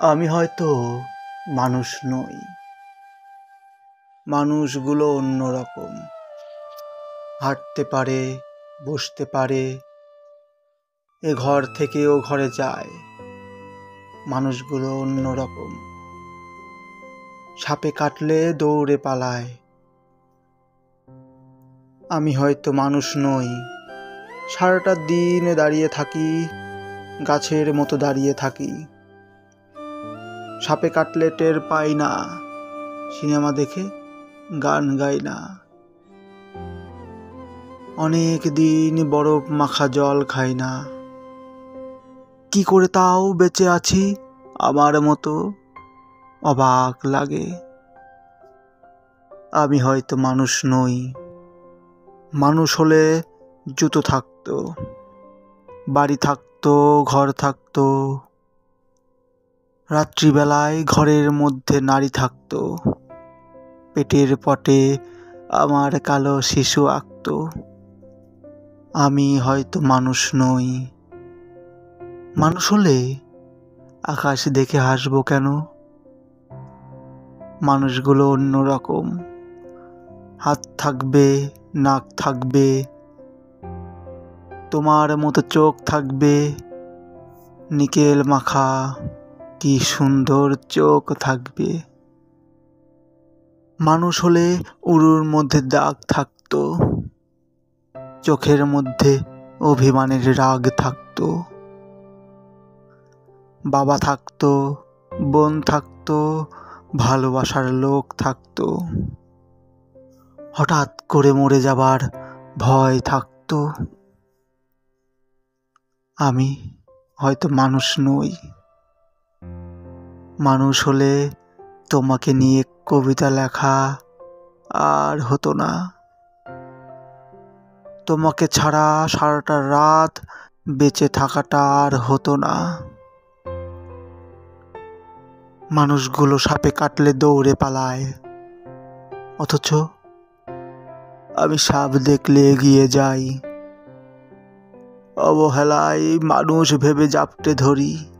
আমি হয়তো মানুষ নই, মানুষগুলো অন্যরকম। হাঁটতে পারে, বসতে পারে, এ ঘর থেকে ও ঘরে যায়। মানুষগুলো অন্যরকম। সাপে কাটলে দৌড়ে পালায়। আমি হয়তো মানুষ নই, সারাটা দিন দাঁড়িয়ে থাকি, গাছের মতো দাঁড়িয়ে থাকি। সাপে কাটলে টের পাই না, সিনেমা দেখে গান গাই না। অনেক দিন বরফ মাখা জল খাই না। কি করে তাও বেঁচে আছি আমার মতো অবাক লাগে। আমি হয়তো মানুষ নই। মানুষ হলে জুতো থাকতো, বাড়ি থাকতো, ঘর থাকতো। রাত্রিবেলায় ঘরের মধ্যে নারী থাকতো, পেটের পটে আমার কালো শিশু আঁকতো। আমি হয়তো মানুষ নই। মানুষ হলে আকাশ দেখে হাসবো কেন? মানুষগুলো অন্যরকম। হাত থাকবে, নাক থাকবে, তোমার মতো চোখ থাকবে, নিকেল মাখা কি সুন্দর চোখ থাকবে। মানুষ হলে উরুর মধ্যে দাগ থাকতো, চোখের মধ্যে অভিমানের রাগ থাকতো। বাবা থাকতো, বোন থাকতো, ভালোবাসার লোক থাকতো। হঠাৎ করে মরে যাবার ভয় থাকতো। আমি হয়তো মানুষ নই। মানুষ হলে তোমাকে নিয়ে কবিতা লেখা আর হতো না। তোমাকে ছাড়া সারাটা রাত বেঁচে থাকাটা আর হতো না। মানুষগুলো সাপে কাটলে দৌড়ে পালায়, অথচ আমি সাপ দেখলে এগিয়ে যাই। অবহেলায় মানুষ ভেবে জাপটে ধরি।